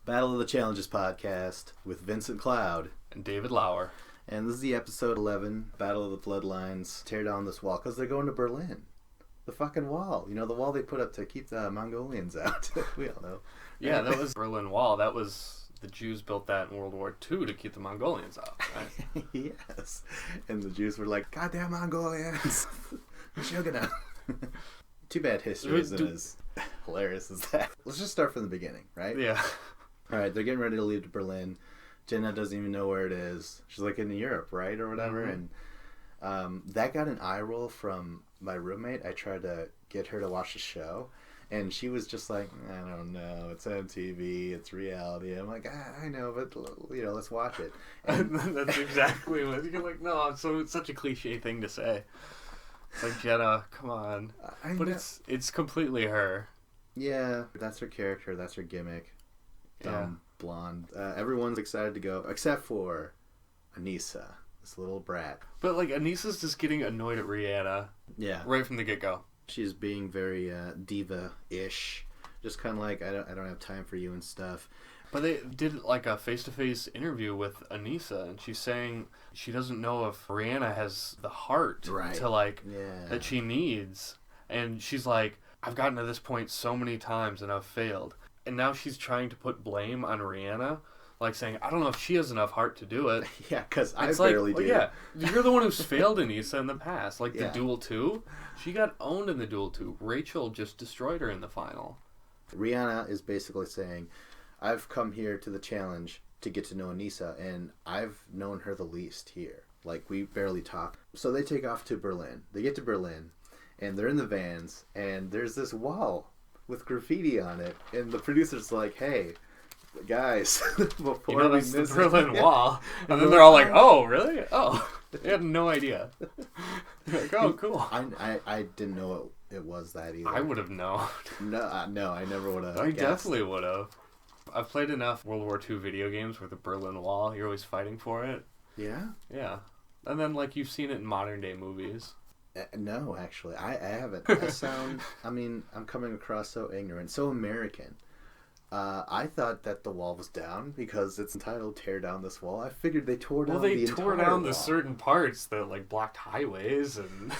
Battle of the Challenges podcast with Vincent Cloud and David Lauer. And this is the episode 11, Battle of the Bloodlines. Tear down this wall because they're going to Berlin. The fucking wall. You know, the wall they put up to keep the Mongolians out. We all know. Yeah, that was Berlin Wall. That was... The Jews built that in World War II to keep the Mongolians out, right? Yes. And the Jews were like, goddamn Mongolians. Shogunate. Too bad history isn't as hilarious as that. Let's just start from the beginning, right? Yeah. Alright, they're getting ready to leave to Berlin. Jenna doesn't even know where it is. She's like in Europe, right? Or whatever. Mm-hmm. And that got an eye roll from my roommate. I tried to get her to watch the show. And she was just like, I don't know, it's on TV, it's reality. I'm like, I know, but, you know, let's watch it. And that's exactly what you're like, no, it's such a cliche thing to say. It's like, Jenna, come on. But it's completely her. Yeah, that's her character, that's her gimmick. Dumb, blonde. Everyone's excited to go, except for Anissa, this little brat. But, like, Anissa's just getting annoyed at Rihanna. Yeah. Right from the get-go. She's being very diva-ish. Just kind of like, I don't have time for you and stuff. But they did like a face-to-face interview with Anissa, and she's saying she doesn't know if Rihanna has the heart to like that she needs. And she's like, I've gotten to this point so many times and I've failed. And now she's trying to put blame on Rihanna. Like saying, I don't know if she has enough heart to do it. Yeah, because I barely do. Yeah, you're the one who's failed Anissa in the past. Like the Duel 2, she got owned in the Duel 2. Rachel just destroyed her in the final. Rihanna is basically saying, I've come here to the challenge to get to know Anissa, and I've known her the least here. Like, we barely talk. So they take off to Berlin. They get to Berlin, and they're in the vans, and there's this wall with graffiti on it. And the producer's like, hey... guys, before you know, that's the Berlin Wall. And then they're they're all like, oh, really? Oh. They had no idea. Like, oh, cool. I didn't know it was that either. I would have known. No, I never would have. I definitely would have. I've played enough World War II video games with the Berlin Wall. You're always fighting for it. Yeah? Yeah. And then, like, you've seen it in modern day movies. No, actually. I haven't. I'm coming across so ignorant, so American. I thought that the wall was down because it's entitled "Tear Down This Wall." I figured they tore down the entire wall. Well, they tore down the certain parts that like blocked highways and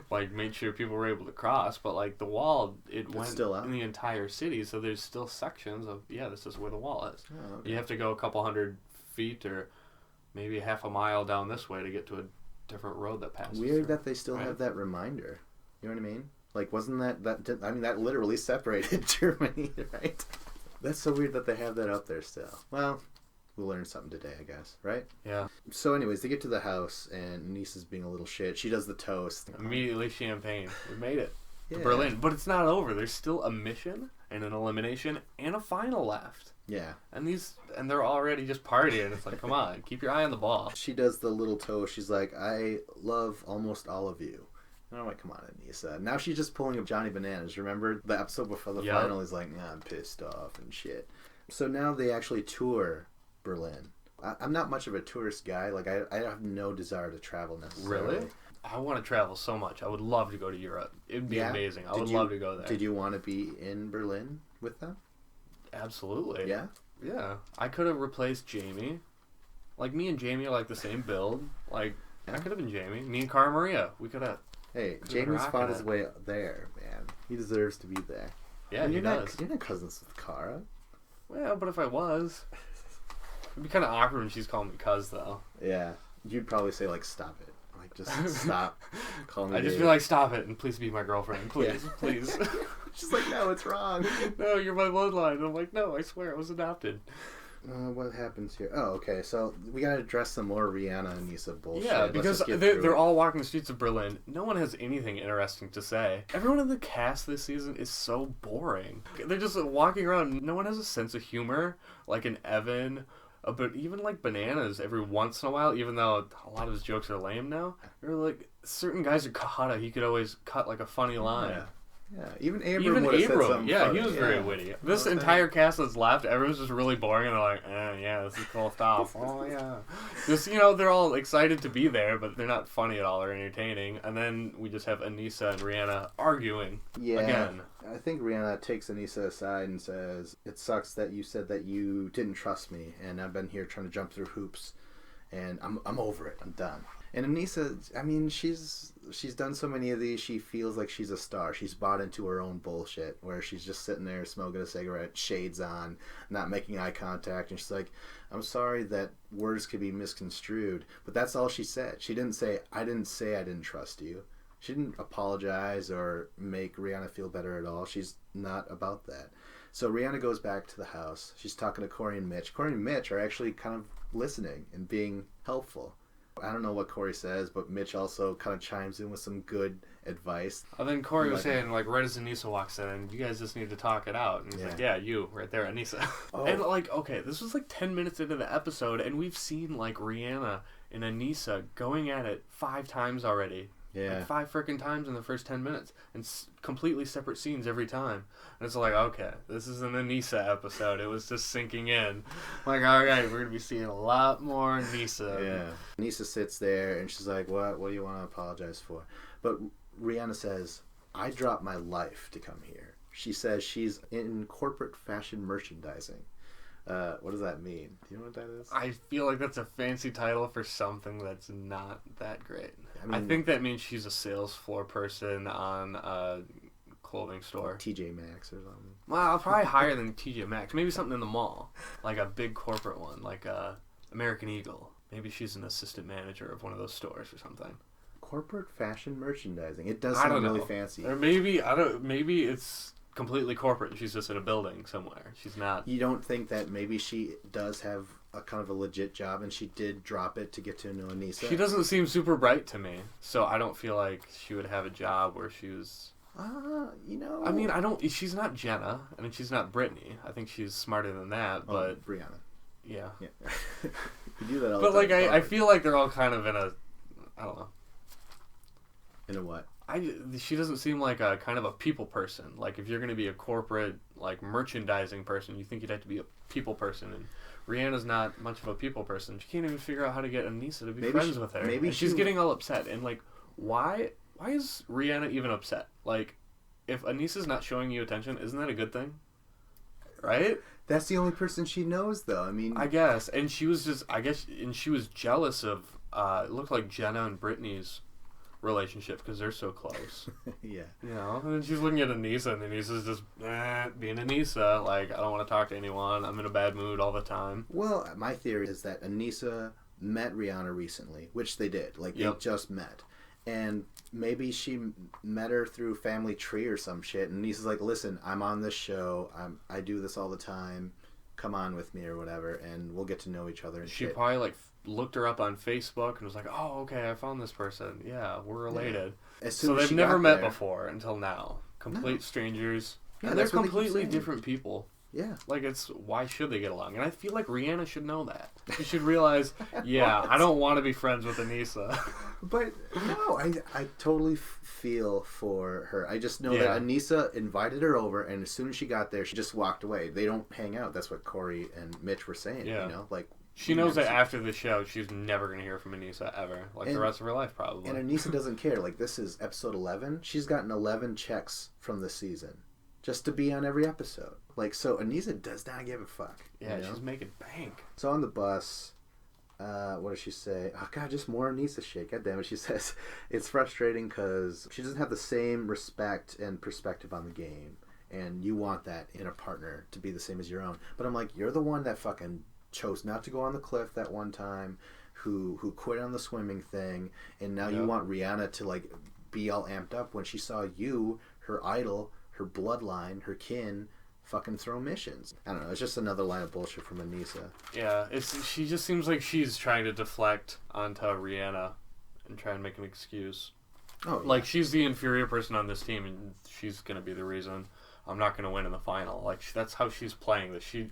like made sure people were able to cross. But like the wall, it's went still out in the entire city, so there's still sections of this is where the wall is. Oh, okay. You have to go a couple hundred feet or maybe half a mile down this way to get to a different road that passes. Weird that they still have that reminder. You know what I mean? Like, wasn't that literally separated Germany, right? That's so weird that they have that up there still. Well, we'll learn something today, I guess, right? Yeah. So anyways, they get to the house, and Anissa's being a little shit. She does the toast. Immediately champagne. We made it. Yeah. To Berlin. But it's not over. There's still a mission, and an elimination, and a final left. Yeah. And they're already just partying. It's like, come on, keep your eye on the ball. She does the little toast. She's like, I love almost all of you. And I'm like, come on, Anissa. Now she's just pulling up Johnny Bananas. Remember the episode before the final? He's like, I'm pissed off and shit. So now they actually tour Berlin. I'm not much of a tourist guy. Like, I have no desire to travel necessarily. Really? I want to travel so much. I would love to go to Europe. It would be amazing. I would love to go there. Did you want to be in Berlin with them? Absolutely. Yeah? Yeah. I could have replaced Jamie. Like, me and Jamie are like the same build. Like, I could have been Jamie. Me and Cara Maria. We could have... Hey, Jamie's fought his way there, man. He deserves to be there. Yeah, he does. You're not cousins with Cara. Well, but if I was... It'd be kind of awkward when she's calling me cuz, though. Yeah. You'd probably say, like, stop it. Like, just stop calling me I'd just be like, stop it, and please be my girlfriend. Please, please. She's like, no, it's wrong. No, you're my bloodline. And I'm like, no, I swear, I was adopted. What happens here? Oh, okay. So we gotta address some more Rihanna and Anissa bullshit. Yeah, because they're all walking the streets of Berlin. No one has anything interesting to say. Everyone in the cast this season is so boring. They're just walking around. No one has a sense of humor, like an Evan. But even like Bananas every once in a while, even though a lot of his jokes are lame now, they're like certain guys are Kahata. He could always cut like a funny line. Yeah, even Abram would have said something funny. He was very witty. This entire cast that's left, everyone's just really boring, and they're like, yeah, this is cool stuff. Oh, yeah. Just, they're all excited to be there, but they're not funny at all or entertaining. And then we just have Anissa and Rihanna arguing again. I think Rihanna takes Anissa aside and says, it sucks that you said that you didn't trust me, and I've been here trying to jump through hoops, and I'm over it. I'm done. And Anissa, I mean, she's done so many of these, she feels like she's a star. She's bought into her own bullshit, where she's just sitting there smoking a cigarette, shades on, not making eye contact, and she's like, I'm sorry that words could be misconstrued, but that's all she said. She didn't say I didn't trust you. She didn't apologize or make Rihanna feel better at all. She's not about that. So Rihanna goes back to the house. She's talking to Corey and Mitch. Corey and Mitch are actually kind of listening and being helpful. I don't know what Corey says, but Mitch also kind of chimes in with some good advice. And then Corey was saying, right as Anissa walks in, you guys just need to talk it out. And he's like, yeah, you, right there, Anissa. Oh. And, okay, this was 10 minutes into the episode, and we've seen, Rihanna and Anissa going at it 5 times already. Yeah. 5 freaking times in the first 10 minutes. And completely separate scenes every time. And it's okay, this is an Anissa episode. It was just sinking in. All right, we're going to be seeing a lot more Anissa. Yeah. Anissa sits there and she's like, what do you want to apologize for? But Rihanna says, I dropped my life to come here. She says she's in corporate fashion merchandising. What does that mean? Do you know what that is? I feel like that's a fancy title for something that's not that great. I think that means she's a sales floor person on a clothing store. TJ Maxx or something. Well, probably higher than TJ Maxx. Maybe something in the mall. Like a big corporate one, like American Eagle. Maybe she's an assistant manager of one of those stores or something. Corporate fashion merchandising. It does sound really fancy. Or maybe it's completely corporate and she's just in a building somewhere. She's not. You don't think that maybe she does have a kind of a legit job and she did drop it to get to know Anissa? She doesn't seem super bright to me, so I don't feel like she would have a job where she was... I mean, she's not Jenna, and she's not Brittany. I think she's smarter than that, but... Brianna. Yeah. You do that all the time. But, I feel like they're all kind of in a... I don't know. In a what? She doesn't seem like a kind of a people person. Like, if you're going to be a corporate, merchandising person, you think you'd have to be a people person, and Rihanna's not much of a people person. She can't even figure out how to get Anissa to be friends with her. Maybe she's getting all upset, and, why is Rihanna even upset? If Anissa's not showing you attention, isn't that a good thing? Right? That's the only person she knows, though. I mean... I guess. And she was she was jealous of, it looked like Jenna and Brittany's relationship because they're so close. Yeah. And then she's looking at Anissa, and Anissa's just being Anissa. I don't want to talk to anyone. I'm in a bad mood all the time. Well, my theory is that Anissa met Rihanna recently, which they did. They just met. And maybe she met her through family tree or some shit, and Anissa's like, listen, I'm on this show. I do this all the time. Come on with me or whatever, and we'll get to know each other. And she probably looked her up on Facebook and was like, oh, okay, I found this person. Yeah, we're related. Yeah. So they've never met before until now. Complete strangers. Yeah, and they're completely different people. Yeah. Why should they get along? And I feel like Rihanna should know that. She should realize, I don't want to be friends with Anissa. But, no, I totally feel for her. I just know that Anissa invited her over, and as soon as she got there, she just walked away. They don't hang out. That's what Corey and Mitch were saying, She knows that after the show, she's never going to hear from Anissa ever. The rest of her life, probably. And Anissa doesn't care. This is episode 11. She's gotten 11 checks from this season. Just to be on every episode. So Anissa does not give a fuck. Yeah, she's making bank. So on the bus, what does she say? Oh, God, just more Anissa shit. God damn it. She says it's frustrating because she doesn't have the same respect and perspective on the game. And you want that in a partner to be the same as your own. But I'm like, you're the one that fucking chose not to go on the cliff that one time, who quit on the swimming thing, and now you want Rihanna to be all amped up when she saw you, her idol, her bloodline, her kin, fucking throw missions. I don't know. It's just another line of bullshit from Anissa. Yeah, she just seems like she's trying to deflect onto Rihanna and try and make an excuse. Oh, yeah. She's the inferior person on this team, and she's gonna be the reason I'm not gonna win in the final. That's how she's playing this. She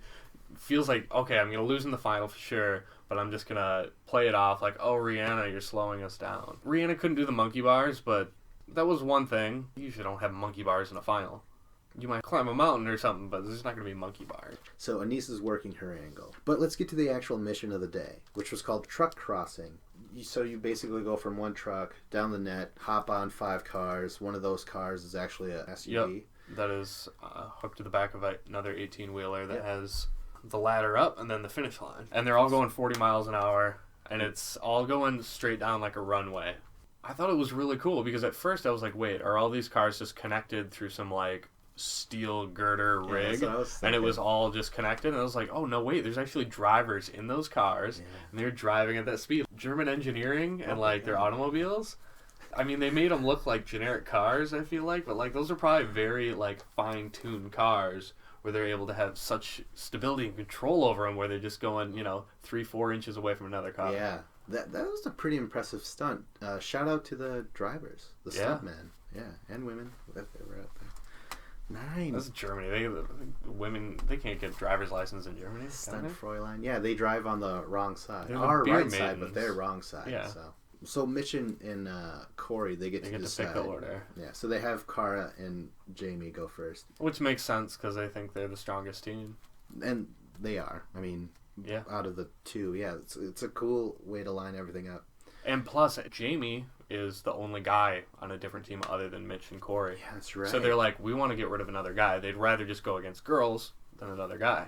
feels like, okay, I'm gonna lose in the final for sure, but I'm just gonna play it off oh, Rihanna, you're slowing us down. Rihanna couldn't do the monkey bars, but that was one thing. You usually don't have monkey bars in a final. You might climb a mountain or something, but there's not going to be monkey bars. So Anissa's working her angle. But let's get to the actual mission of the day, which was called truck crossing. So you basically go from one truck down the net, hop on 5 cars. One of those cars is actually a SUV. Yep. That is hooked to the back of another 18-wheeler that has the ladder up and then the finish line. And they're all going 40 miles an hour, and it's all going straight down like a runway. I thought it was really cool because at first I was like, wait, are all these cars just connected through some like steel girder rig? And it was all just connected, and I was like, oh no, wait, there's actually drivers in those cars, and they're driving at that speed. German engineering and like their automobiles, I mean, they made them look like generic cars, I feel like, but like those are probably very like fine-tuned cars where they're able to have such stability and control over them where they're just going, 3-4 inches away from another car. Yeah, that was a pretty impressive stunt. Shout out to the drivers, the stuntmen, and women that they were out there. Nice. That's Germany. Women, they can't get driver's license in Germany. Stunt Fräulein. Yeah, they drive on the wrong side. They're our right maidens. side, but their wrong side. Yeah. So Mitch and Corey, they get to decide. Pick the order. Yeah, so they have Cara and Jamie go first. Which makes sense because I think they're the strongest team. And they are. I mean, out of the two, it's a cool way to line everything up. And plus, Jamie is the only guy on a different team other than Mitch and Corey. Yeah, that's right. So they're like, we want to get rid of another guy. They'd rather just go against girls than another guy.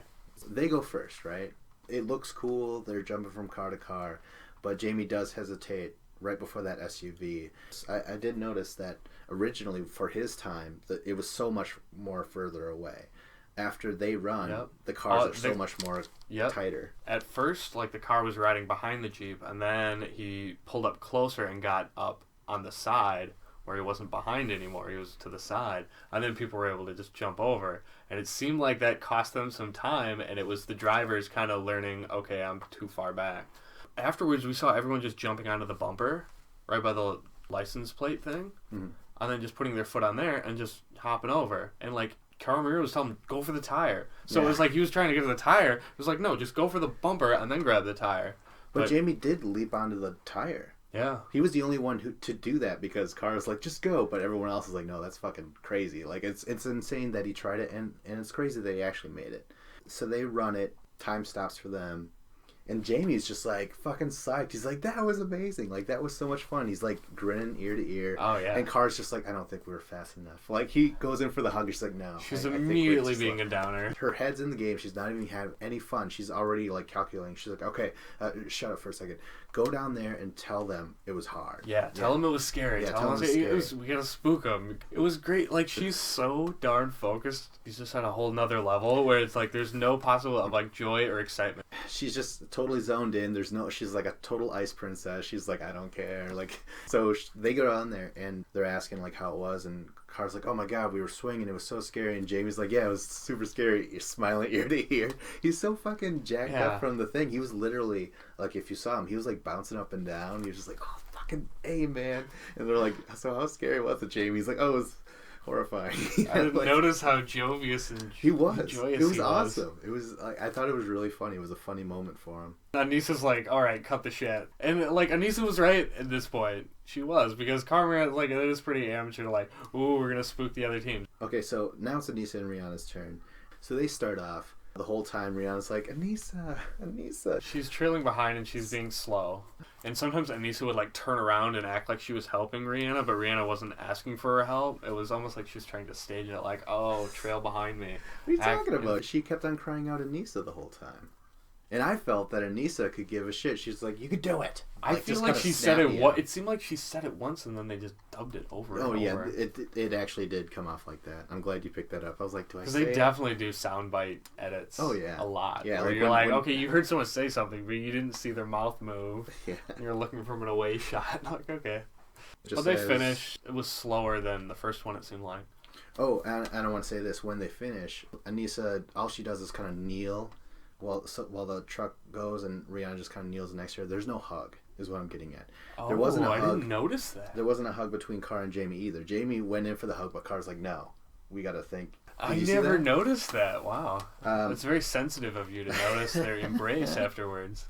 They go first, right? It looks cool. They're jumping from car to car. But Jamie does hesitate right before that SUV. I did notice that originally, for his time, that it was so much more further away. After they run, the cars are so much more tighter. At first, like, the car was riding behind the Jeep, and then he pulled up closer and got up on the side where he wasn't behind anymore. He was to the side. And then people were able to just jump over. And it seemed like that cost them some time, and it was the drivers kind of learning, okay, I'm too far back. Afterwards, we saw everyone just jumping onto the bumper right by the license plate thing, and then just putting their foot on there and just hopping over. And, like, Carl Maria was telling him, go for the tire. So it was like he was trying to get to the tire. It was like, no, just go for the bumper and then grab the tire. But Jamie did leap onto the tire. Yeah. He was the only one to do that because Carl's like, just go. But everyone else is like, no, that's fucking crazy. Like, it's insane that he tried it, and it's crazy that he actually made it. So they run it. Time stops for them. And Jamie's just like fucking psyched. He's like, that was amazing. Like, that was so much fun. He's like grinning ear to ear. Oh, yeah. And Car's just like, I don't think we were fast enough. Like, he goes in for the hug. She's like, no. She's immediately being a downer. Her head's in the game. She's not even having any fun. She's already like calculating. She's like, okay, shut up for a second. Go down there and tell them it was hard. Yeah, tell them it was scary. Yeah, tell them it was scary. We gotta spook them. It was great. Like, she's so darn focused. She's just at a whole nother level where it's like there's no possible of like joy or excitement. She's just totally zoned in. She's like a total ice princess. She's like, I don't care. Like, so they go down there and they're asking like how it was, and Car's like, oh my god, we were swinging, it was so scary. And Jamie's like, yeah, it was super scary. You're smiling ear to ear. He's so fucking jacked up from the thing. He was literally like, if you saw him, he was like bouncing up and down. He was just like, oh fucking A, man. And they're like, so how scary was it, Jamie? He's like, oh, it was horrifying. I didn't notice how jovious and he was. Joyous it was awesome. It was like, I thought it was really funny. It was a funny moment for him. Anissa's like, all right, cut the shit. And like, Anissa was right at this point. She was, because Carmen, like, it is pretty amateur to like, ooh, we're gonna spook the other team. Okay, so now it's Anissa and Rihanna's turn. So they start off. The whole time Rihanna's like, Anissa. She's trailing behind and she's being slow. And sometimes Anissa would like turn around and act like she was helping Rihanna, but Rihanna wasn't asking for her help. It was almost like she was trying to stage it like, oh, trail behind me. What are you talking about? She kept on crying out Anissa the whole time. And I felt that Anissa could give a shit. She's like, you could do it. I feel like she said it. It seemed like she said it once, and then they just dubbed it over and over. Oh yeah, it actually did come off like that. I'm glad you picked that up. I was like, do I? Because they definitely do soundbite edits. Oh yeah, a lot. Yeah, where you're like, okay, you heard someone say something, but you didn't see their mouth move. Yeah, and you're looking from an away shot. Like, okay, but they finished. It was slower than the first one. It seemed like. Oh, and I want to say this: when they finish, Anissa, all she does is kind of kneel. While the truck goes and Rihanna just kind of kneels next to her. There's no hug, is what I'm getting at. Oh, there wasn't a hug. I didn't notice that. There wasn't a hug between Car and Jamie either. Jamie went in for the hug, but Car's like, no, we got to think. I never noticed that. Wow. It's very sensitive of you to notice their embrace afterwards.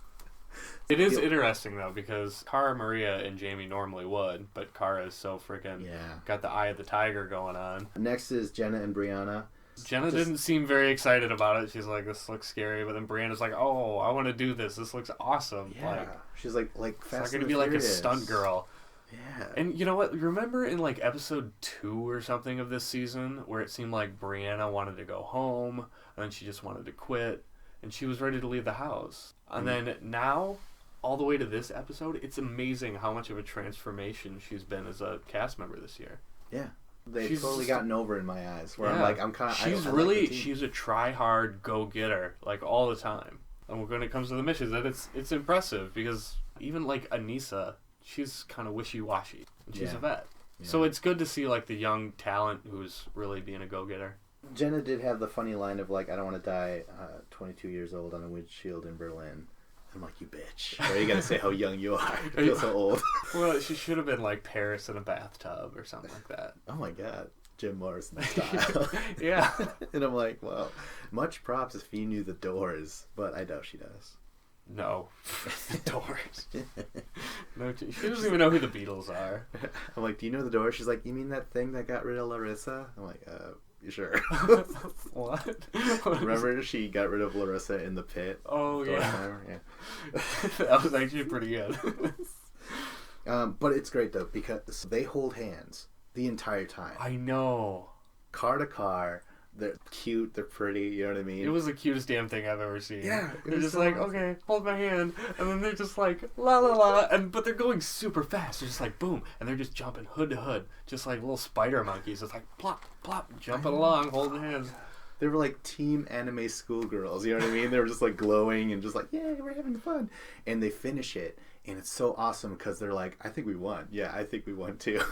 It is interesting, though, because Cara, Maria, and Jamie normally would, but Cara is so freaking got the eye of the tiger going on. Next is Jenna and Brianna. Jenna didn't seem very excited about it. She's like, this looks scary, but then Brianna's like, oh, I want to do this. This looks awesome. Yeah. Like, she's like Fast and the Furious. It's not going to be like a stunt girl. Yeah. And you know what? Remember in like episode 2 or something of this season where it seemed like Brianna wanted to go home and then she just wanted to quit and she was ready to leave the house. And then now, all the way to this episode, it's amazing how much of a transformation she's been as a cast member this year. Yeah. They've totally gotten over in my eyes. Where I'm kind of. She's a try hard, go getter, like all the time. And when it comes to the missions, that it's impressive because even like Anissa, she's kind of wishy washy. She's a vet, so it's good to see like the young talent who's really being a go getter. Jenna did have the funny line of like, "I don't want to die 22 years old on a windshield in Berlin." I'm like, you bitch. Or you gotta say how young you are. You feel so old. Well, she should have been like Paris in a bathtub or something like that. Oh my god. Jim Morrison style. Yeah. And I'm like, well, much props if you knew the Doors, but I doubt she does. No. The Doors. No, she doesn't even know who the Beatles are. I'm like, do you know the Doors? She's like, you mean that thing that got rid of Larissa? I'm like, you sure? What? Remember she got rid of Larissa in the pit? Oh, yeah. That was actually pretty good. But it's great, though, because they hold hands the entire time. I know. Car to car. They're cute. They're pretty. You know what I mean? It was the cutest damn thing I've ever seen. Yeah. They're just so like, awesome. Okay, hold my hand. And then they're just like, la la la. But they're going super fast. They're just like, boom. And they're just jumping hood to hood. Just like little spider monkeys. It's like, plop, plop, jumping along, holding hands. They were like team anime schoolgirls. You know what I mean? They were just like glowing and just like, yeah, we're having fun. And they finish it. And it's so awesome because they're like, I think we won. Yeah, I think we won too.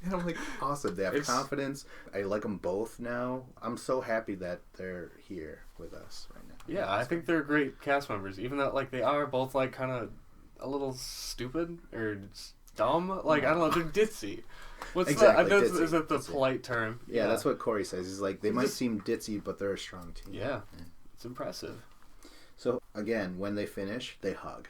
And I'm like, awesome. They have confidence. I like them both now. I'm so happy that they're here with us right now. Yeah, I think they're great cast members. Even though like they are both like kind of a little stupid or dumb. Like, I don't know, they're ditzy. What's exactly, ditzy. Is that the polite term? Yeah, that's what Corey says. He's like, they might seem ditzy, but they're a strong team. Yeah, it's impressive. So, again, when they finish, they hug.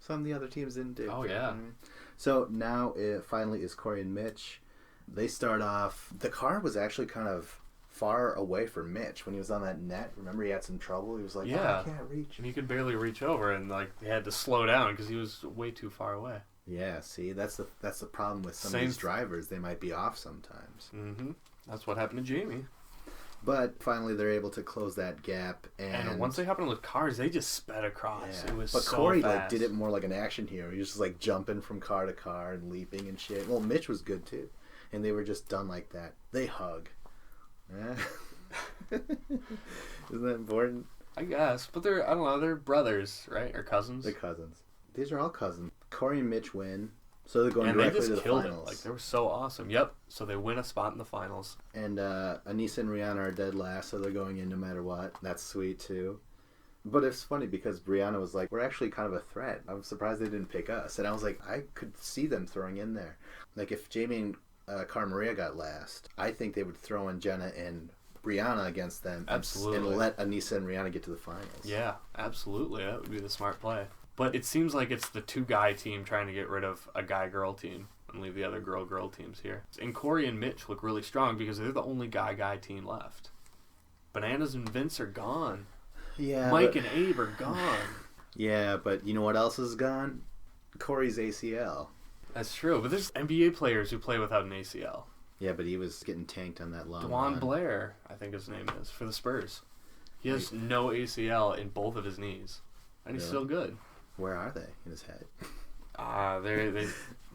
Some of the other teams didn't do. Oh, yeah. You know what I mean? So now it finally is Corey and Mitch. They start off. The car was actually kind of far away from Mitch when he was on that net. Remember, he had some trouble. He was like, I can't reach. And he could barely reach over, and like they had to slow down because he was way too far away. Yeah, see, that's the problem with some of these drivers. They might be off sometimes. Mm-hmm. That's what happened to Jamie. But finally, they're able to close that gap, and once they hopped on the cars, they just sped across. Yeah. It was but so Corey fast. like did it more like an action hero. He was just like jumping from car to car and leaping and shit. Well, Mitch was good too, and they were just done like that. They hug. Yeah. Isn't that important? I guess, but they're they're brothers, right, or cousins? They're cousins. These are all cousins. Corey and Mitch win. So they're going and directly they just to the killed finals. It. Like, they were so awesome. Yep. So they win a spot in the finals. And Anissa and Rihanna are dead last, so they're going in no matter what. That's sweet, too. But it's funny because Brianna was like, we're actually kind of a threat. I'm surprised they didn't pick us. And I was like, I could see them throwing in there. Like, if Jamie and Cara Maria got last, I think they would throw in Jenna and Brianna against them. Absolutely. And let Anissa and Rihanna get to the finals. Yeah, absolutely. That would be the smart play. But it seems like it's the two-guy team trying to get rid of a guy-girl team and leave the other girl-girl teams here. And Corey and Mitch look really strong because they're the only guy-guy team left. Bananas and Vince are gone. Yeah. Mike and Abe are gone. Yeah, but you know what else is gone? Corey's ACL. That's true. But there's NBA players who play without an ACL. Yeah, but he was getting tanked on that long Dwan Blair, I think his name is, for the Spurs. He has no ACL in both of his knees. And he's still good. Where are they in his head?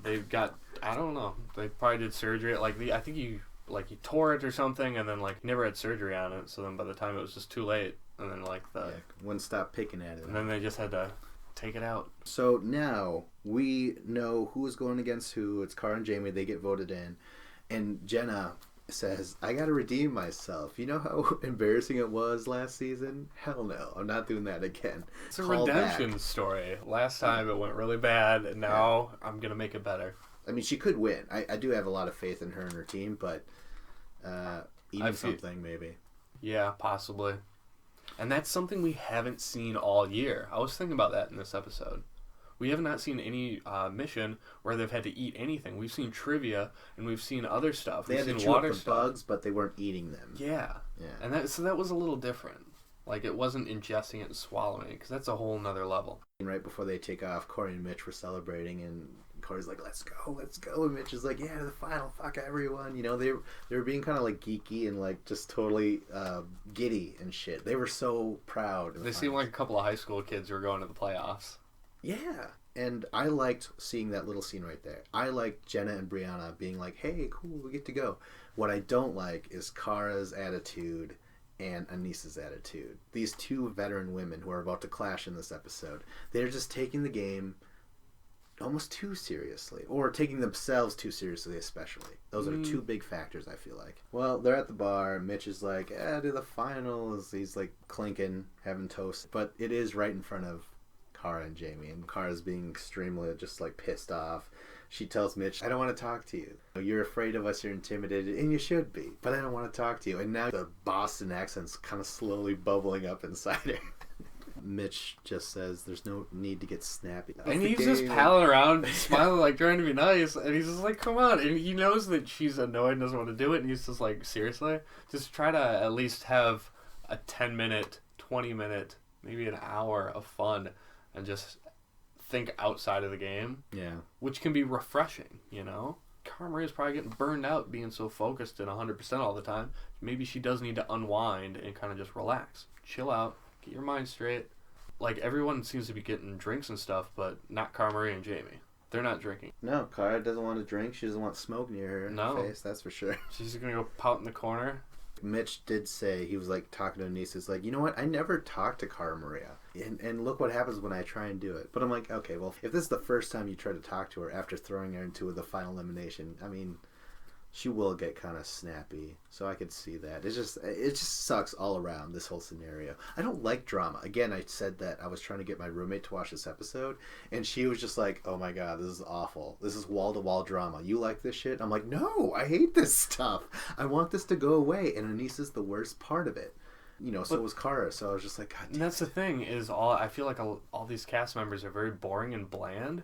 They've got, I don't know. They probably did surgery. I think he tore it or something, and then he never had surgery on it. So then by the time it was just too late, and then wouldn't stop picking at it. And then they just had to take it out. So now we know who is going against who. It's Cara and Jamie. They get voted in, and Jenna says, I gotta redeem myself. You know how embarrassing it was last season? Hell no, I'm not doing that again. It's a redemption story. Last time it went really bad, and now I'm gonna make it better. I mean, she could win. I do have a lot of faith in her and her team, but something maybe. Yeah, possibly. And that's something we haven't seen all year. I was thinking about that in this episode. We have not seen any mission where they've had to eat anything. We've seen trivia and we've seen other stuff. They we've had to seen chew water up the stuff. bugs, but they weren't eating them. Yeah. And that was a little different. Like, it wasn't ingesting it and swallowing it, because that's a whole nother level. And right before they take off, Corey and Mitch were celebrating, and Corey's like, let's go. And Mitch is like, yeah, to the final, fuck everyone. You know, they were being kind of like geeky and like just totally giddy and shit. They were so proud. They seemed like a couple of high school kids who were going to the playoffs. Yeah. And I liked seeing that little scene right there. I liked Jenna and Brianna being like, hey, cool, we get to go. What I don't like is Kara's attitude and Anissa's attitude. These two veteran women who are about to clash in this episode, they're just taking the game almost too seriously, or taking themselves too seriously, especially. Those are two big factors, I feel like. Well, they're at the bar. Mitch is like, to the finals. He's like clinking, having toast. But it is right in front of Kara and Jamie, and Kara's being extremely just like pissed off. She tells Mitch, I don't want to talk to you. You're afraid of us, you're intimidated, and you should be, but I don't want to talk to you. And now the Boston accent's kind of slowly bubbling up inside her. Mitch just says there's no need to get snappy. And he's just palling around, smiling, like trying to be nice, and he's just like, come on. And he knows that she's annoyed and doesn't want to do it, and he's just like, seriously? Just try to at least have a 10-minute, 20-minute, maybe an hour of fun, and just think outside of the game. Yeah. Which can be refreshing, you know? Cara Maria's probably getting burned out being so focused and 100% all the time. Maybe she does need to unwind and kind of just relax. Chill out. Get your mind straight. Like, everyone seems to be getting drinks and stuff, but not Cara Maria and Jamie. They're not drinking. No, Cara doesn't want to drink. She doesn't want smoke near her in her face, that's for sure. She's going to go pout in the corner. Mitch did say, he was like talking to Anissa, he's like, you know what, I never talked to Cara Maria, and look what happens when I try and do it. But I'm like, okay, well, if this is the first time you try to talk to her after throwing her into the final elimination, I mean, she will get kind of snappy, so I could see that. It just sucks all around, this whole scenario. I don't like drama. Again, I said that I was trying to get my roommate to watch this episode, and she was just like, oh my god, this is awful. This is wall-to-wall drama. You like this shit? I'm like, no, I hate this stuff. I want this to go away, and Anissa's the worst part of it. You know, so was Cara, so I was just like, god damn. And that's the thing, is I feel like all these cast members are very boring and bland.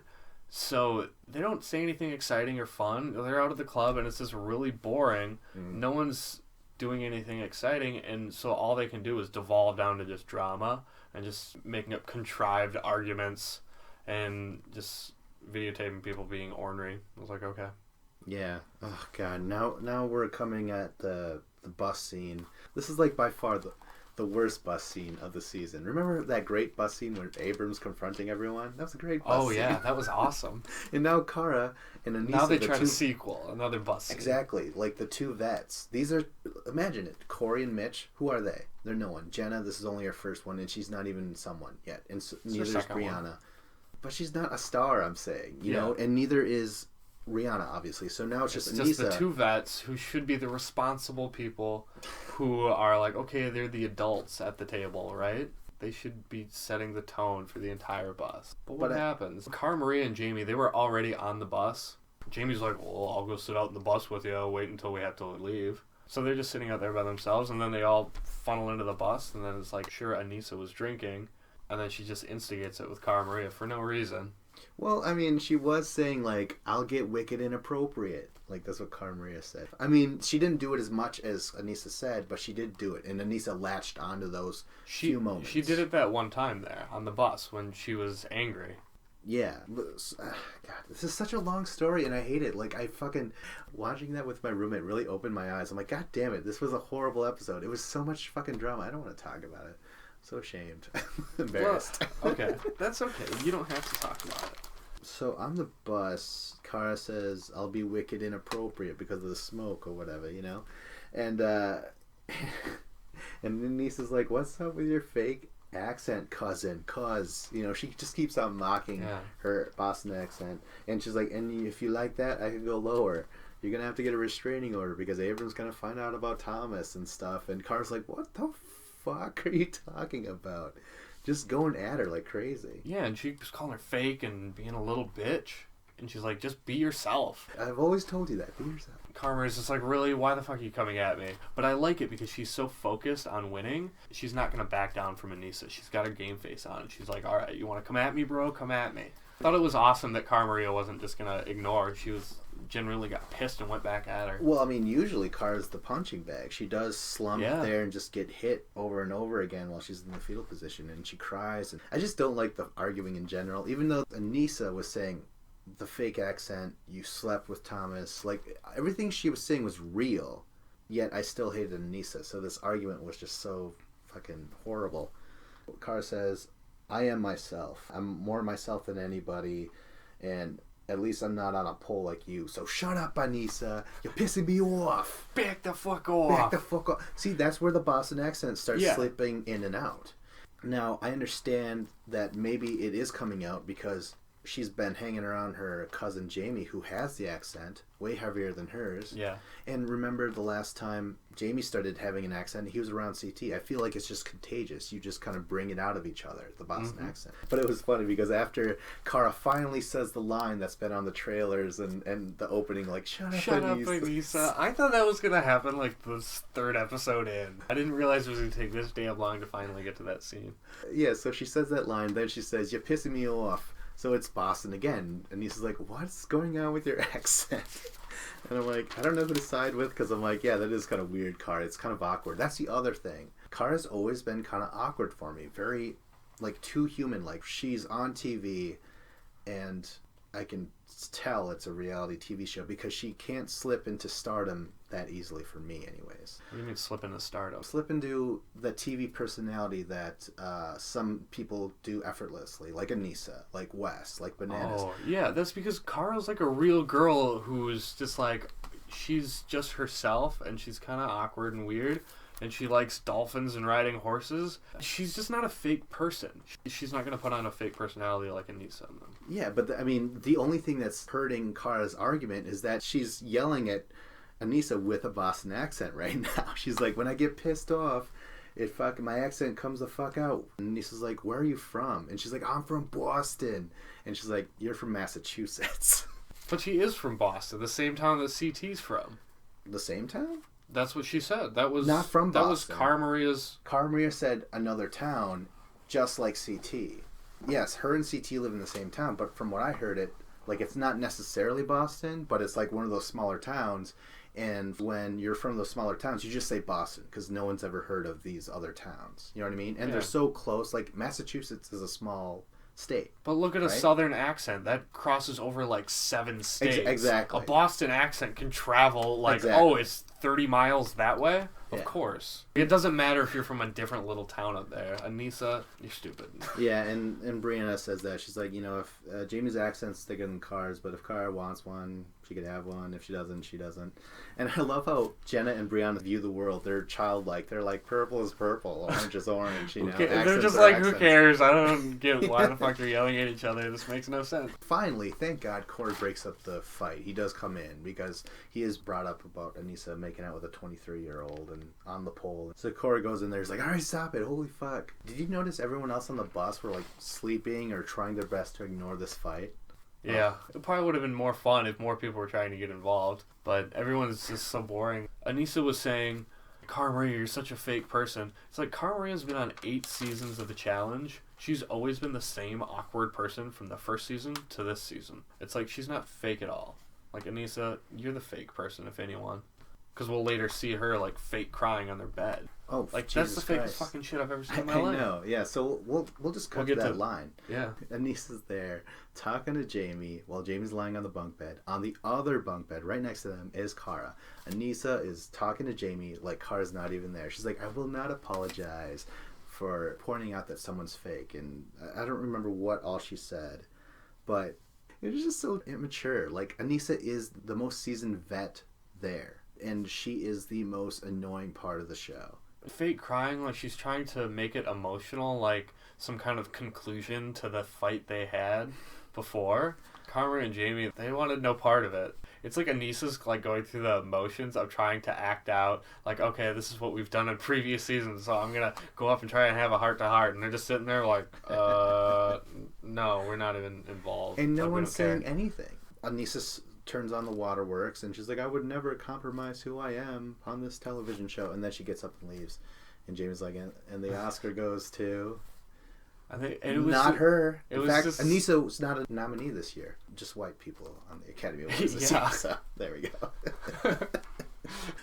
So they don't say anything exciting or fun. They're out of the club and it's just really boring. No one's doing anything exciting, and so all they can do is devolve down to just drama and just making up contrived arguments and just videotaping people being ornery. I was like, okay. Yeah. Oh god. Now we're coming at the bus scene. This is like by far the worst bus scene of the season. Remember that great bus scene where Abrams confronting everyone? That was a great bus scene. Oh yeah, that was awesome. And now Cara and Anissa... Now they try a sequel, another bus scene. Exactly, like the two vets. These are... Imagine it. Corey and Mitch, who are they? They're no one. Jenna, this is only her first one, and she's not even someone yet. And neither is Brianna. One. But she's not a star, I'm saying. You know? And neither is Rihanna, obviously. So now it's just Anissa. The two vets who should be the responsible people who are like, okay, they're the adults at the table, right? They should be setting the tone for the entire bus. But what happens? Cara Maria and Jamie, they were already on the bus. Jamie's like, well, I'll go sit out in the bus with you. I'll wait until we have to leave. So they're just sitting out there by themselves, and then they all funnel into the bus, and then it's like, sure, Anissa was drinking, and then she just instigates it with Cara Maria for no reason. Well, I mean, she was saying, like, I'll get wicked inappropriate. Like, that's what Cara Maria said. I mean, she didn't do it as much as Anissa said, but she did do it. And Anissa latched onto those few moments. She did it that one time there on the bus when she was angry. Yeah. God, this is such a long story, and I hate it. Like, watching that with my roommate really opened my eyes. I'm like, god damn it, this was a horrible episode. It was so much fucking drama. I don't want to talk about it. So ashamed. Embarrassed. Well, okay. That's okay. You don't have to talk about it. So on the bus, Cara says, I'll be wicked inappropriate because of the smoke or whatever, you know? And Anissa's like, what's up with your fake accent, cousin? Cause, you know, she just keeps on mocking her Boston accent. And she's like, and if you like that, I can go lower. You're going to have to get a restraining order because Abrams going to find out about Thomas and stuff. And Cara's like, what the fuck are you talking about? Just going at her like crazy. Yeah, and she was calling her fake and being a little bitch. And she's like, just be yourself. I've always told you that. Be yourself. Cara Maria's just like, really? Why the fuck are you coming at me? But I like it because she's so focused on winning. She's not going to back down from Anissa. She's got her game face on. She's like, all right, you want to come at me, bro? Come at me. I thought it was awesome that Cara Maria wasn't just going to ignore. She was genuinely got pissed and went back at her. Well, I mean, usually Cara's the punching bag. She does slump there and just get hit over and over again while she's in the fetal position, and she cries. And I just don't like the arguing in general, even though Anissa was saying the fake accent, you slept with Thomas, like everything she was saying was real, yet I still hated Anissa, so this argument was just so fucking horrible. Cara says, I am myself. I'm more myself than anybody, and at least I'm not on a pole like you. So shut up, Anissa. You're pissing me off. Back the fuck off. Back the fuck off. See, that's where the Boston accent starts slipping in and out. Now, I understand that maybe it is coming out because she's been hanging around her cousin Jamie, who has the accent, way heavier than hers. Yeah. And remember the last time Jamie started having an accent, he was around CT. I feel like it's just contagious. You just kind of bring it out of each other, the Boston accent. But it was funny because after Cara finally says the line that's been on the trailers and the opening, like, shut up, Anissa. I thought that was going to happen like the third episode in. I didn't realize it was going to take this damn long to finally get to that scene. Yeah, so she says that line, then she says, you're pissing me off. So it's Boston again. And he's like, what's going on with your accent? And I'm like, I don't know who to side with, because I'm like, yeah, that is kind of weird, Cara. It's kind of awkward. That's the other thing. Cara's always been kind of awkward for me. Very, like, too human. Like, she's on TV, and I can tell it's a reality TV show because she can't slip into stardom that easily for me anyways. What do you mean slip into stardom? Slip into the TV personality that some people do effortlessly, like Anissa, like Wes, like Bananas. Oh, yeah, that's because Cara's like a real girl who's just like, she's just herself and she's kind of awkward and weird. And she likes dolphins and riding horses. She's just not a fake person. She's not going to put on a fake personality like Anissa. Yeah, but I mean, the only thing that's hurting Cara's argument is that she's yelling at Anissa with a Boston accent right now. She's like, when I get pissed off, my accent comes the fuck out. And Anissa's like, where are you from? And she's like, I'm from Boston. And she's like, you're from Massachusetts. But she is from Boston, the same town that CT's from. The same town? That's what she said. That was not from Boston. That was Cara Maria's. Cara Maria said another town, just like CT. Yes, her and CT live in the same town, but from what I heard, it's not necessarily Boston, but it's like one of those smaller towns. And when you're from those smaller towns, you just say Boston because no one's ever heard of these other towns. You know what I mean? And they're so close. Like Massachusetts is a small state. But look at a southern accent. That crosses over like 7 states. Exactly. A Boston accent can travel like, it's 30 miles that way? Of course. It doesn't matter if you're from a different little town up there. Anissa, you're stupid. Yeah, and Brianna says that. She's like, if Jamie's accent's thicker than Cara's, but if Cara wants one, she could have one. If she doesn't, she doesn't. And I love how Jenna and Brianna view the world. They're childlike. They're like, purple is purple, orange is orange. They're just like, who cares? I don't get why the fuck they're yelling at each other. This makes no sense. Finally, thank God, Corey breaks up the fight. He does come in because he is brought up about Anissa making out with a 23-year-old and on the pole. So Corey goes in there. He's like, all right, stop it. Holy fuck. Did you notice everyone else on the bus were like sleeping or trying their best to ignore this fight? Yeah, it probably would have been more fun if more people were trying to get involved, but everyone's just so boring. Anissa was saying, Cara Maria, you're such a fake person. It's like, Cara Maria's been on 8 seasons of The Challenge. She's always been the same awkward person from the first season to this season. It's like, she's not fake at all. Like, Anissa, you're the fake person, if anyone. Because we'll later see her, like, fake crying on their bed. Oh, like, Jesus that's the fakest Christ. fucking shit I've ever seen in my life. I know, yeah. So we'll just cut to that line. Yeah. Anissa's there talking to Jamie while Jamie's lying on the bunk bed. On the other bunk bed, right next to them, is Cara. Anissa is talking to Jamie like Cara's not even there. She's like, I will not apologize for pointing out that someone's fake. And I don't remember what all she said, but it was just so immature. Like, Anissa is the most seasoned vet there, and she is the most annoying part of the show. Fake crying, like she's trying to make it emotional, like some kind of conclusion to the fight they had before. Cara and Jamie, they wanted no part of it. It's like Anissa's like going through the emotions of trying to act out, like, okay, this is what we've done in previous seasons, so I'm gonna go up and try and have a heart-to-heart, and they're just sitting there like, no, we're not even involved. And no one's saying anything. Anissa turns on the waterworks, and she's like, I would never compromise who I am on this television show. And then she gets up and leaves. And Jamie's like, and the Oscar goes to... I think it was not her. In fact, Anissa was not a nominee this year. Just white people on the Academy Awards this year. So there we go.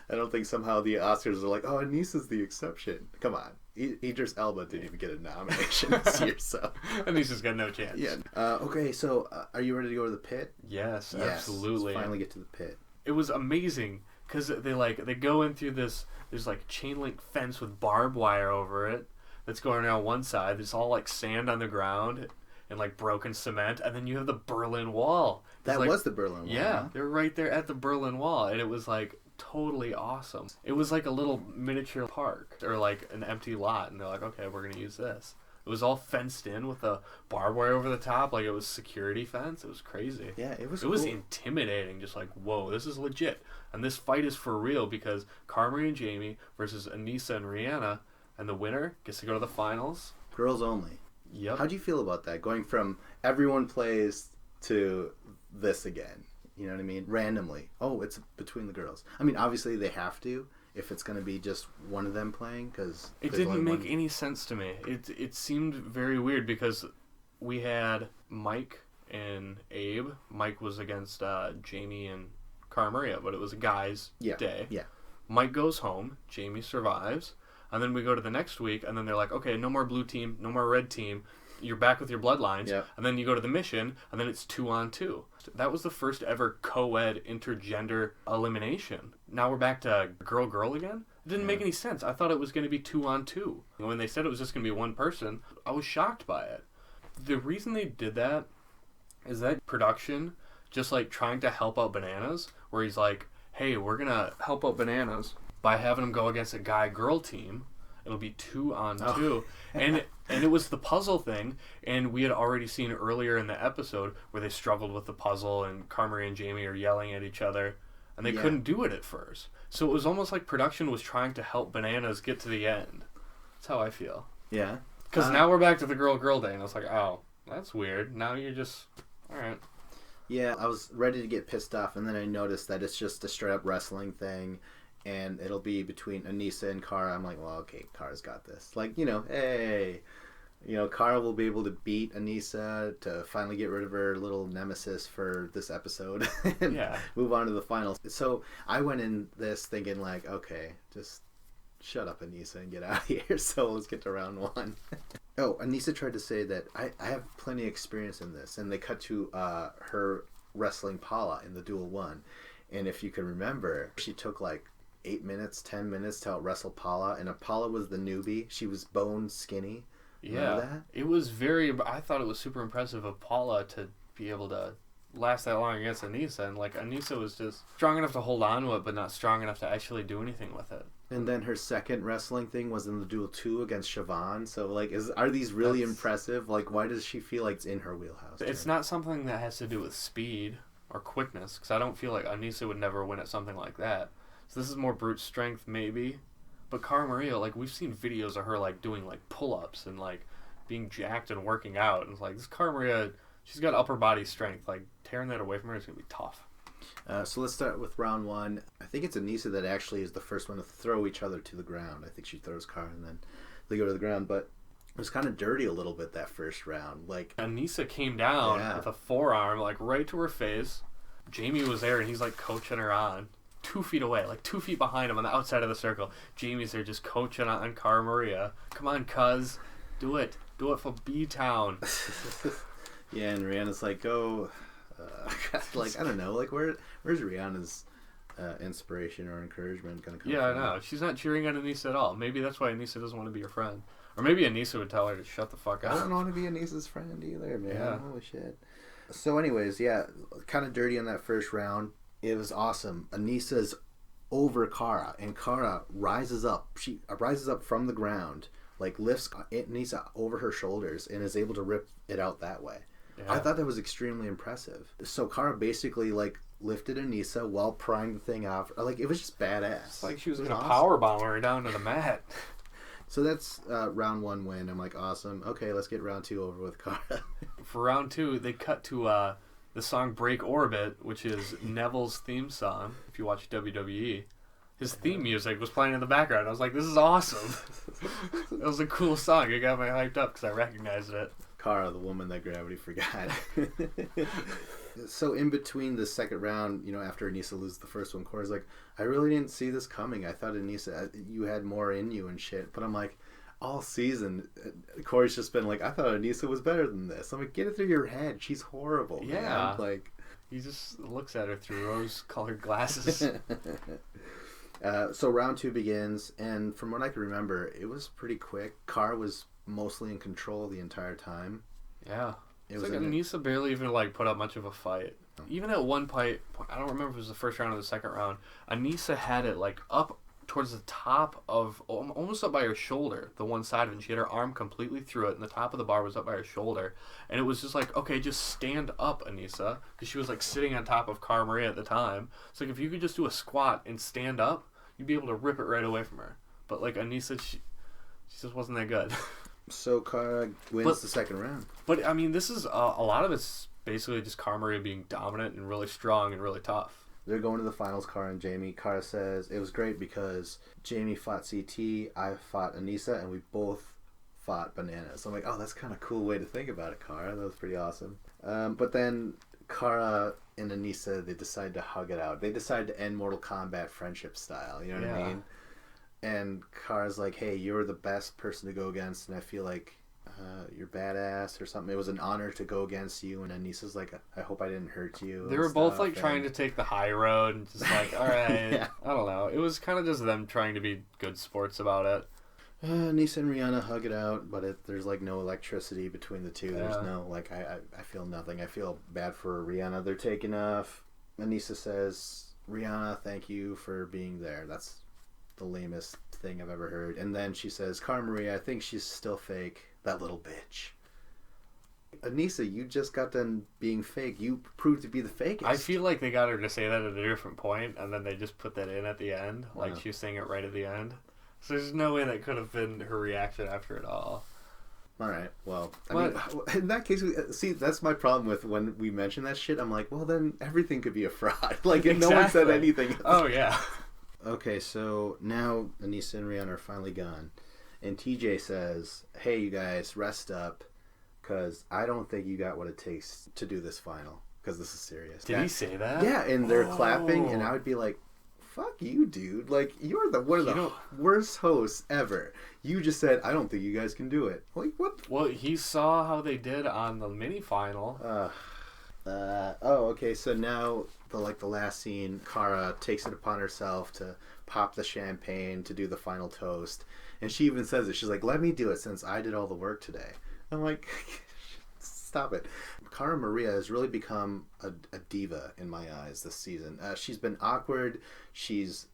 I don't think somehow the Oscars are like, oh, Anissa's the exception. Come on. Idris Elba didn't even get a nomination this year, so... Anissa's got no chance. Yeah. Okay, so are you ready to go to the pit? Yes, absolutely. Let's finally get to the pit. It was amazing, because they go in through this, there's like chain link fence with barbed wire over it that's going around one side. There's all like sand on the ground and like broken cement, and then you have the Berlin Wall. That was the Berlin Wall. Yeah, they're right there at the Berlin Wall, and it was like totally awesome. It was like a little miniature park or like an empty lot, and they're like, okay, we're gonna use this. It was all fenced in with a barbed wire over the top, like it was security fence. It was crazy. Yeah, it was. It was intimidating. Just like, whoa, this is legit, and this fight is for real because Cara Marie and Jamie versus Anissa and Rihanna, and the winner gets to go to the finals. Girls only. Yep. How do you feel about that? Going from everyone plays to this again. You know what I mean? Randomly. Oh, it's between the girls. I mean, obviously they have to if it's going to be just one of them playing, because it didn't make any sense to me. It seemed very weird because we had Mike and Abe. Mike was against Jamie and Cara Maria, but it was a guy's day. Yeah. Mike goes home. Jamie survives. And then we go to the next week, and then they're like, okay, no more blue team, no more red team. You're back with your bloodlines. Yep. And then you go to the mission, and then it's 2-on-2. That was the first ever co-ed intergender elimination. Now we're back to girl again? It didn't make any sense. I thought it was going to be 2-on-2. When they said it was just going to be one person, I was shocked by it. The reason they did that is that production, just like trying to help out Bananas, where he's like, hey, we're going to help out Bananas by having him go against a guy-girl team. It'll be 2-on-2. Oh. and it was the puzzle thing, and we had already seen earlier in the episode where they struggled with the puzzle, and Cara Marie and Jamie are yelling at each other, and they couldn't do it at first. So it was almost like production was trying to help Bananas get to the end. That's how I feel. Yeah. Because now we're back to the girl day, and I was like, oh, that's weird. Now you're just... Alright. Yeah, I was ready to get pissed off, and then I noticed that it's just a straight-up wrestling thing, and it'll be between Anissa and Cara. I'm like, well, okay, Cara's got this. Like, hey, Cara will be able to beat Anissa to finally get rid of her little nemesis for this episode and move on to the finals. So I went in this thinking like, okay, just shut up, Anissa, and get out of here. So let's get to round one. Oh, Anissa tried to say that I have plenty of experience in this, and they cut to her wrestling Paula in the Duel 1. And if you can remember, she took like 8 minutes, 10 minutes to out wrestle Paula, and Paula was the newbie. She was bone skinny. Remember that? It was I thought it was super impressive of Paula to be able to last that long against Anissa, and like Anissa was just strong enough to hold on to it, but not strong enough to actually do anything with it. And then her second wrestling thing was in the Duel 2 against Siobhan. So like, are these really impressive? Like, why does she feel like it's in her wheelhouse? It's not something that has to do with speed or quickness, because I don't feel like Anissa would never win at something like that. So this is more brute strength, maybe. But Cara Maria, like, we've seen videos of her, like, doing, like, pull-ups and, like, being jacked and working out. And it's like, this Cara Maria, she's got upper body strength. Like, tearing that away from her is going to be tough. So let's start with round one. I think it's Anissa that actually is the first one to throw each other to the ground. I think she throws Cara and then they go to the ground. But it was kind of dirty a little bit that first round. Like, Anissa came down with a forearm, like, right to her face. Jamie was there, and he's, like, coaching her on. 2 feet away, like 2 feet behind him on the outside of the circle. Jamie's there just coaching on Cara Maria. Come on, cuz. Do it. Do it for B-Town. Yeah, and Rihanna's like, go. Like, I don't know. Like, where's Rihanna's inspiration or encouragement going to come from? Yeah, I know. She's not cheering on Anissa at all. Maybe that's why Anissa doesn't want to be her friend. Or maybe Anissa would tell her to shut the fuck up. I don't want to be Anissa's friend either, man. Yeah. Holy shit. So anyways, yeah, kind of dirty in that first round. It was awesome. Anissa's over Cara, and Cara rises up. She rises up from the ground, like lifts Anissa over her shoulders, and is able to rip it out that way. Yeah. I thought that was extremely impressive. So Cara basically like lifted Anissa while prying the thing off. Like, it was just badass. It's like she was going to powerbomb her down to the mat. So that's round one win. I'm like, awesome. Okay, let's get round two over with Cara. For round two, they cut to the song Break Orbit, which is Neville's theme song, if you watch WWE, his theme music was playing in the background. I was like, this is awesome. It was a cool song. It got me hyped up because I recognized it. Kara, the woman that gravity forgot. So in between the second round, after Anissa loses the first one, Cora's like, I really didn't see this coming. I thought, Anissa, you had more in you and shit. But I'm like, all season, Corey's just been like, I thought Anissa was better than this. I'm like, get it through your head. She's horrible. Yeah. Man. Like, he just looks at her through rose-colored glasses. So round 2 begins, and from what I can remember, it was pretty quick. Kara was mostly in control the entire time. Yeah. It was like Anissa barely even put up much of a fight. Even at one point, I don't remember if it was the first round or the second round, Anissa had it up towards the top of, almost up by her shoulder, the one side of it, and she had her arm completely through it, and the top of the bar was up by her shoulder. And it was just okay, just stand up, Anissa, because she was sitting on top of Cara Maria at the time. So if you could just do a squat and stand up, you'd be able to rip it right away from her. But Anissa, she just wasn't that good. So Cara wins the second round. But I mean, this is a lot of it's basically just Cara Maria being dominant and really strong and really tough. They're going to the finals, Cara and Jamie. Cara says it was great because Jamie fought CT, I fought Anissa, and we both fought Bananas. So I'm like, oh, that's kind of a cool way to think about it, Cara. That was pretty awesome. But then Cara and Anissa, they decide to hug it out. They decide to end Mortal Kombat friendship style. You know what I mean? And Kara's like, hey, you're the best person to go against, and I feel like you're badass or something. It was an honor to go against you. And Anissa's like, I hope I didn't hurt you. They were both trying to take the high road and just all right. Yeah. I don't know. It was kind of just them trying to be good sports about it. Anissa and Rihanna hug it out, but there's no electricity between the two. Yeah. There's no I feel nothing. I feel bad for Rihanna. They're taking off. Anissa says, Rihanna, thank you for being there. That's the lamest thing I've ever heard. And then she says, Cara Maria, I think she's still fake. That little bitch. Anissa, you just got done being fake. You proved to be the fakest. I feel like they got her to say that at a different point, and then they just put that in at the end. She was saying it right at the end. So there's no way that could have been her reaction after it all. All right. Well, I mean, in that case, see, that's my problem with when we mention that shit. I'm like, well, then everything could be a fraud. Exactly. No one said anything else. Oh, yeah. Okay, so now Anissa and Rihanna are finally gone. And TJ says, hey, you guys, rest up, because I don't think you got what it takes to do this final, because this is serious. Did he say that? Yeah, and they're clapping, and I would be like, fuck you, dude. You're one of the worst hosts ever. You just said, I don't think you guys can do it. What? Well, he saw how they did on the mini-final. Okay, so now the last scene, Cara takes it upon herself to pop the champagne to do the final toast, and she even says it. She's like, let me do it since I did all the work today. I'm like, stop it. Cara Maria has really become a diva in my eyes this season. She's been awkward. She's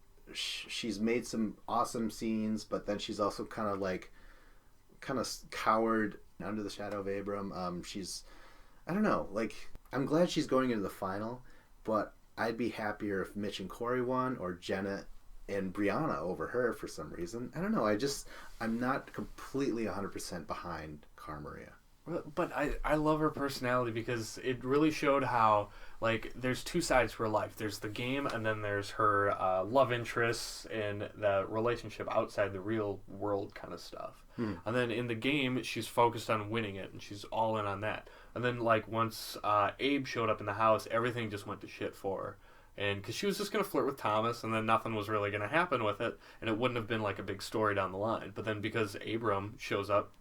made some awesome scenes, but then she's also kind of cowered under the shadow of Abram. I don't know, I'm glad she's going into the final, but I'd be happier if Mitch and Corey won, or Jenna and Brianna over her for some reason. I don't know. I'm not completely 100% behind Cara Maria. But I love her personality because it really showed how, there's two sides to her life. There's the game, and then there's her love interests and the relationship outside the real world kind of stuff. And then in the game, she's focused on winning it, and she's all in on that. And then, once Abe showed up in the house, everything just went to shit for her. And because she was just going to flirt with Thomas, and then nothing was really going to happen with it, and it wouldn't have been, a big story down the line. But then because Abram shows up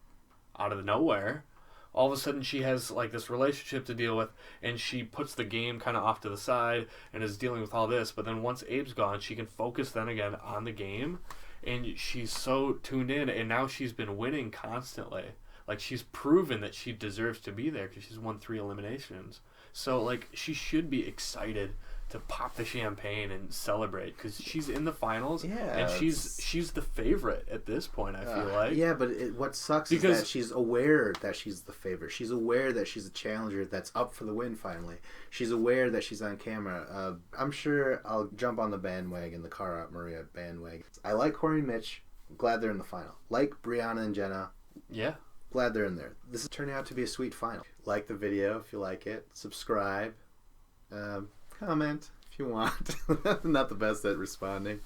out of nowhere, all of a sudden she has, this relationship to deal with, and she puts the game kind of off to the side and is dealing with all this. But then once Abe's gone, she can focus then again on the game. And she's so tuned in, and now she's been winning constantly. She's proven that she deserves to be there because she's won 3 eliminations. So, she should be excited to pop the champagne and celebrate because she's in the finals. Yeah, and she's the favorite at this point, I feel like. Yeah, but what sucks is that she's aware that she's the favorite. She's aware that she's a challenger that's up for the win finally. She's aware that she's on camera. I'm sure I'll jump on the bandwagon, the Cara Maria bandwagon. I like Corey and Mitch. Glad they're in the final. Like Brianna and Jenna. Yeah. Glad they're in there. This is turning out to be a sweet final. Like the video if you like it. Subscribe. comment if you want. Not the best at responding.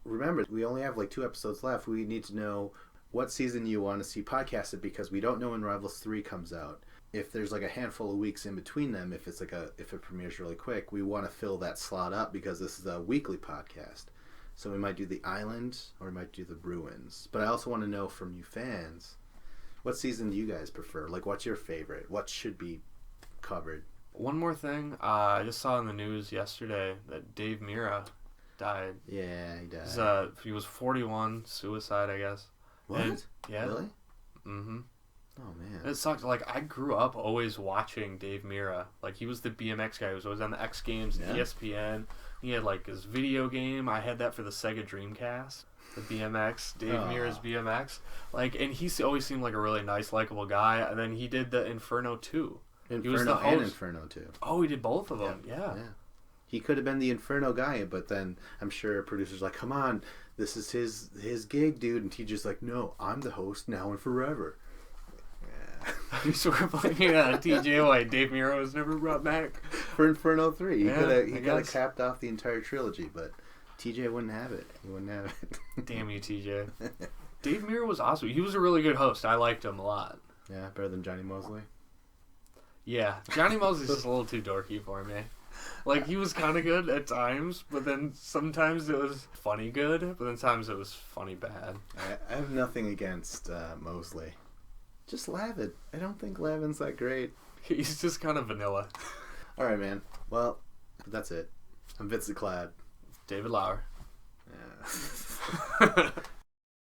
Remember, we only have like 2 episodes left. We need to know what season you want to see podcasted because we don't know when Rivals 3 comes out. If there's like a handful of weeks in between them, if it premieres really quick, we want to fill that slot up because this is a weekly podcast. So we might do the Island or we might do the Bruins. But I also want to know from you fans, what season do you guys prefer? Like, what's your favorite? What should be covered? One more thing. I just saw in the news yesterday that Dave Mirra died. Yeah, he died. He was 41, suicide, I guess. What? And, yeah. Really? Mm-hmm. Oh, man. It sucks. Like, I grew up always watching Dave Mirra. Like, he was the BMX guy. He was always on the X Games, and ESPN. He had, like, his video game. I had that for the Sega Dreamcast. The BMX. Dave Mirra's BMX. Like, and he always seemed like a really nice, likable guy. And then he did the Inferno 2. He was the host. And Inferno 2. Oh, he did both of them. Yeah. He could have been the Inferno guy, but then I'm sure producers like, come on, this is his gig, dude. And he's just like, no, I'm the host now and forever. Yeah. So we're playing TJ why Dave Mirra was never brought back. For Inferno 3. He could have capped off the entire trilogy, but TJ wouldn't have it. He wouldn't have it. Damn you, TJ. Dave Mirra was awesome. He was a really good host. I liked him a lot. Yeah, better than Johnny Mosley? Yeah. Johnny Mosley's just a little too dorky for me. Like, he was kind of good at times, but then sometimes it was funny good, but then sometimes it was funny bad. I have nothing against Mosley. Just Lavin. I don't think Lavin's that great. He's just kind of vanilla. All right, man. Well, that's it. I'm Vincent Clad. David Lauer. Yeah.